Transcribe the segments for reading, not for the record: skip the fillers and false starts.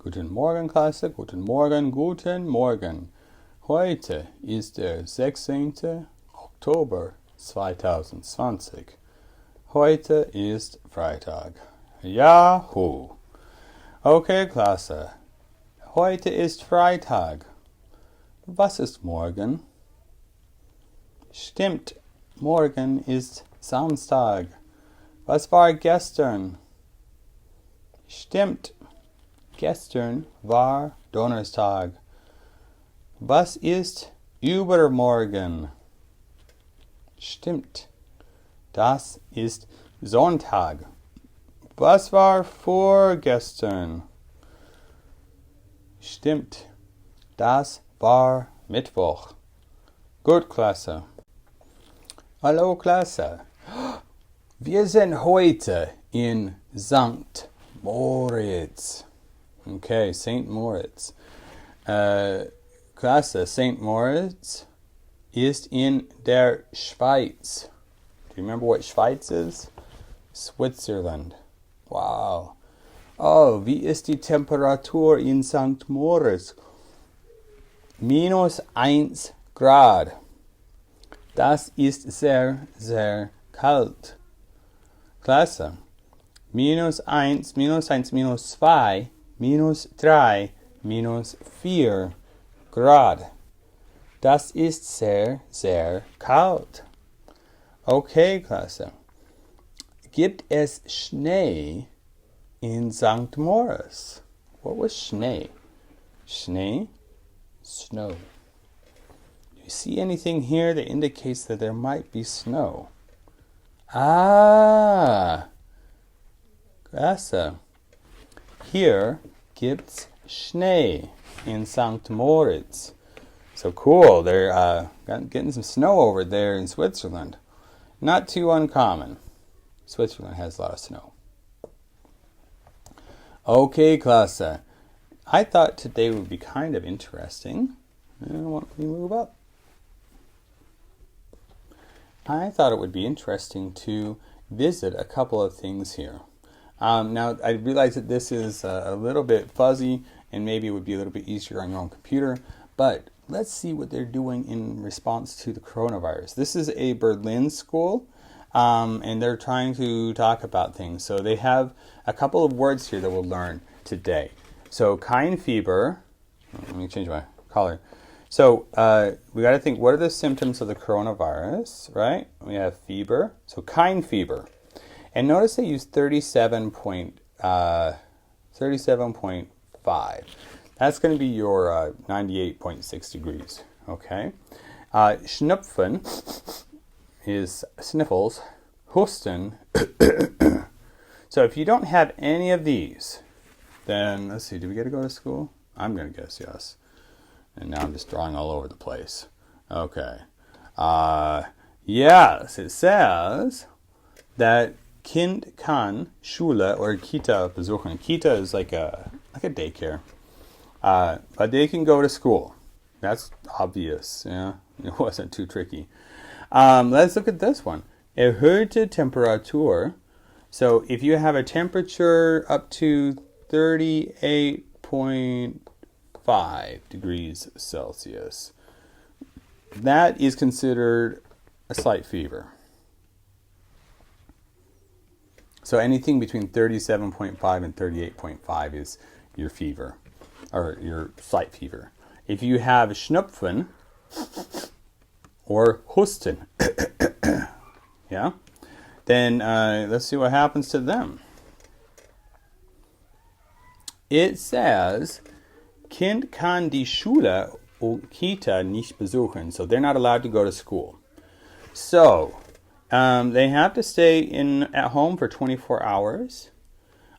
Guten Morgen, Klasse. Guten Morgen, guten Morgen. Heute ist der 16. Oktober 2020. Heute ist Freitag. Yahoo! Okay, Klasse. Heute ist Freitag. Was ist morgen? Stimmt, morgen ist Samstag. Was war gestern? Stimmt, gestern war Donnerstag. Was ist übermorgen? Stimmt, das ist Sonntag. Was war vorgestern? Stimmt, das war Mittwoch. Gut, Klasse. Hallo, Klasse. Wir sind heute in St. Moritz. Okay, St. Moritz. Klasse, St. Moritz ist in der Schweiz. Do you remember what Schweiz is? Switzerland. Wow. Oh, wie ist die Temperatur in St. Moritz? -1 Grad. Das ist sehr, sehr kalt. Klasse. -1, -1, -2, -3, -4 Grad. Das ist sehr, sehr kalt. Okay, Klasse. Gibt es Schnee in St. Moritz? What was Schnee? Schnee? Snow. Do you see anything here that indicates that there might be snow? Ah, Klasse. Hier gibt's Schnee in St. Moritz. So cool. They're getting some snow over there in Switzerland. Not too uncommon. Switzerland has a lot of snow. Okay, Klasse. I thought today would be kind of interesting. Let me move up. I thought it would be interesting to visit a couple of things here. Now, I realize that this is a little bit fuzzy and maybe it would be a little bit easier on your own computer, but let's see what they're doing in response to the coronavirus. This is a Berlin school, and they're trying to talk about things. So they have a couple of words here that we'll learn today. So, kein Fieber. Let me change my color. So, we got to think, what are the symptoms of the coronavirus, right? We have fever. So, kein Fieber. And notice they use 37.5. That's going to be your 98.6 degrees, okay? Schnupfen is sniffles. Husten. So, if you don't have any of these, then, let's see, do we get to go to school? I'm going to guess yes. And now I'm just drawing all over the place. Okay. Yes, it says that Kind kann Schule or Kita besuchen. Kita is like a daycare. But they can go to school. That's obvious. Yeah, it wasn't too tricky. Let's look at this one. Erhöhte Temperatur. So if you have a temperature up to 38.5 degrees Celsius, that is considered a slight fever. So anything between 37.5 and 38.5 is your fever, or your slight fever. If you have Schnupfen or Husten, yeah, then let's see what happens to them. It says, Kind kann die Schule und Kita nicht besuchen. So they're not allowed to go to school. So they have to stay at home for 24 hours.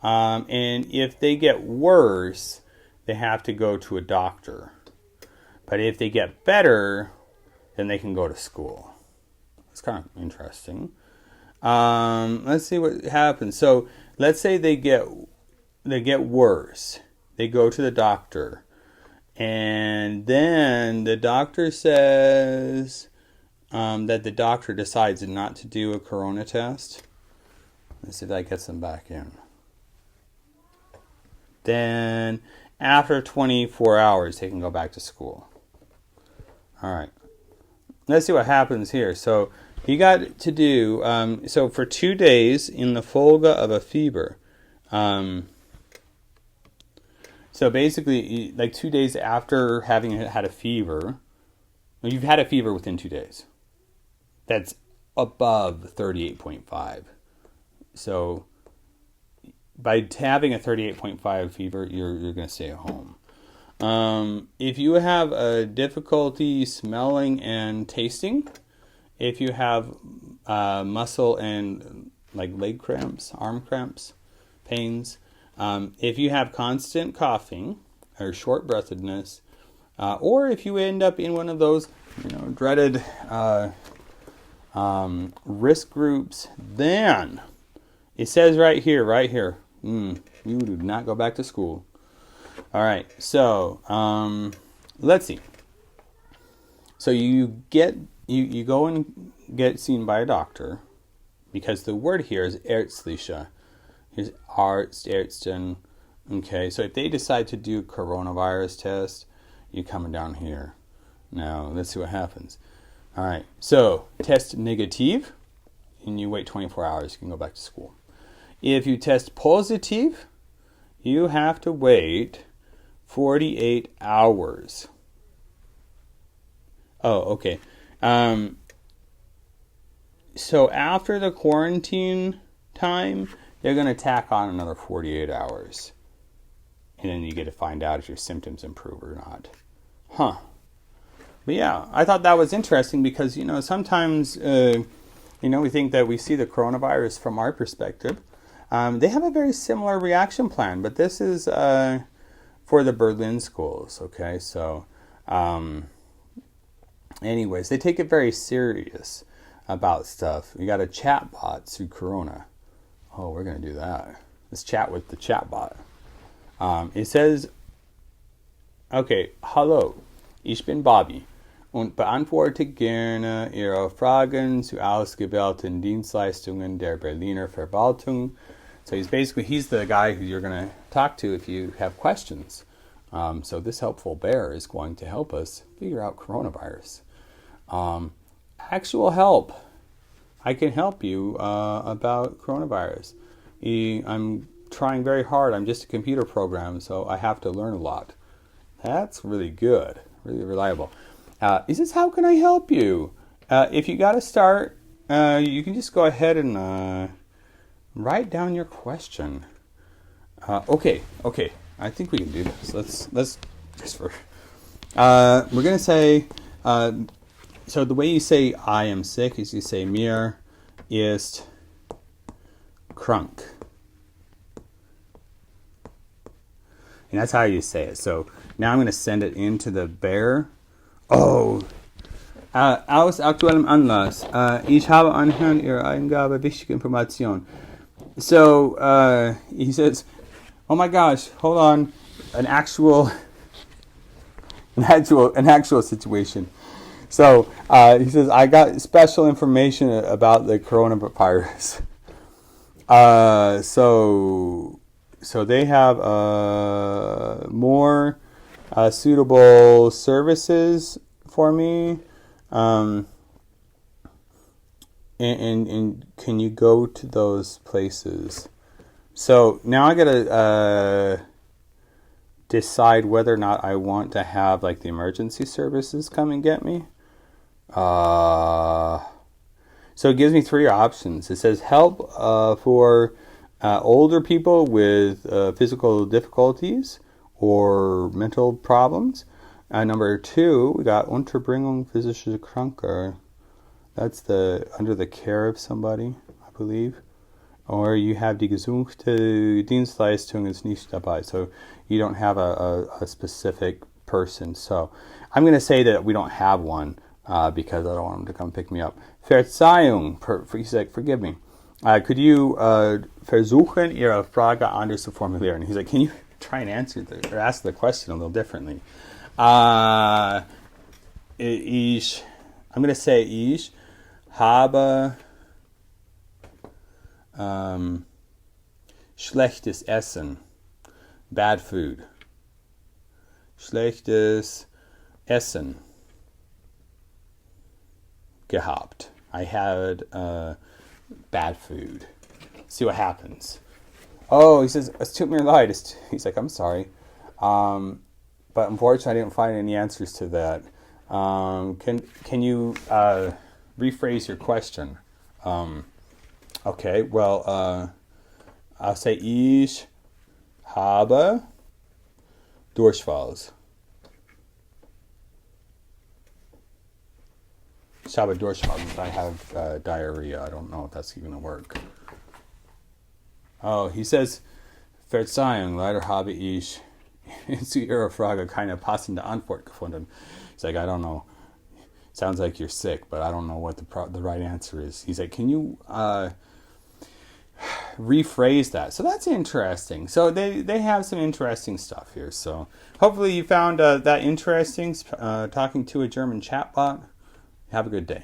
And if they get worse, they have to go to a doctor. But if they get better, then they can go to school. It's kind of interesting. Let's see what happens. So let's say they get worse. They go to the doctor. And then the doctor says that the doctor decides not to do a corona test. Let's see if that gets them back in. Then after 24 hours, they can go back to school. All right. Let's see what happens here. So he got to do, so for 2 days in the folga of a fever. So basically, like 2 days after having had a fever, you've had a fever within 2 days. That's above 38.5. So by having a 38.5 fever, you're going to stay at home. If you have a difficulty smelling and tasting, if you have muscle and like leg cramps, arm cramps, pains, if you have constant coughing or short breathedness, or if you end up in one of those dreaded risk groups, then it says right here, you do not go back to school. All right, so let's see. So you go and get seen by a doctor, because the word here is Ärztliche. Here's Arzt, Ärztin. Okay, so if they decide to do coronavirus test, you're coming down here. Now, let's see what happens. All right, so test negative, and you wait 24 hours. You can go back to school. If you test positive, you have to wait 48 hours. Oh, okay. So after the quarantine time, they're going to tack on another 48 hours. And then you get to find out if your symptoms improve or not. Huh. But yeah, I thought that was interesting because, sometimes, we think that we see the coronavirus from our perspective. They have a very similar reaction plan, but this is for the Berlin schools, okay? So, anyways, they take it very serious about stuff. We got a chat bot through Corona. Oh, we're going to do that. Let's chat with the chat bot. It says, okay, hallo, ich bin Bobby und beantworte gerne Ihre Fragen zu ausgewählten Dienstleistungen der Berliner Verwaltung. So he's the guy who you're going to talk to if you have questions. So this helpful bear is going to help us figure out coronavirus. Actual help. I can help you about coronavirus. I'm trying very hard. I'm just a computer program, so I have to learn a lot. That's really good, really reliable. He says, how can I help you? If you got to start, you can just go ahead and write down your question. Okay. I think we can do this. Let's Christopher. We're gonna say. So the way you say I am sick is you say mir ist krank. And that's how you say it. So now I'm going to send it into the bear. Oh, aus aktuellem Anlass. Ich habe anhand Ihrer Eingabe wichtige Informationen. So he says, oh my gosh, hold on, an actual situation. So he says, I got special information about the coronavirus. So they have more suitable services for me. And can you go to those places? So now I gotta decide whether or not I want to have like the emergency services come and get me. So it gives me 3 options. It says help for older people with physical difficulties or mental problems. Number 2, we got Unterbringung physische Kranke. That's under the care of somebody, I believe. Or you have die gesuchte Dienstleistung ist nicht dabei. So you don't have a specific person. So I'm going to say that we don't have one because I don't want them to come pick me up. Verzeihung, he's like, forgive me. Could you versuchen, Ihre Frage anders zu formulieren? He's like, can you try and ask the question a little differently? I'm going to say ich habe schlechtes Essen, bad food. schlechtes Essen gehabt. I had bad food. See what happens. Oh, he says, es tut mir leid. He's like, I'm sorry. But unfortunately, I didn't find any answers to that. Can you rephrase your question? Okay, well, I'll say ich habe Durchfalls. Ich habe Durchfall. I have diarrhea. I don't know if that's even going to work. Oh, he says, Verzeihung, leider habe ich zu Ihrer Frage keine passende Antwort gefunden. He's like, I don't know. Sounds like you're sick, but I don't know what the right answer is. He's like, can you rephrase that? So that's interesting. So they have some interesting stuff here. So hopefully you found that interesting, talking to a German chatbot. Have a good day.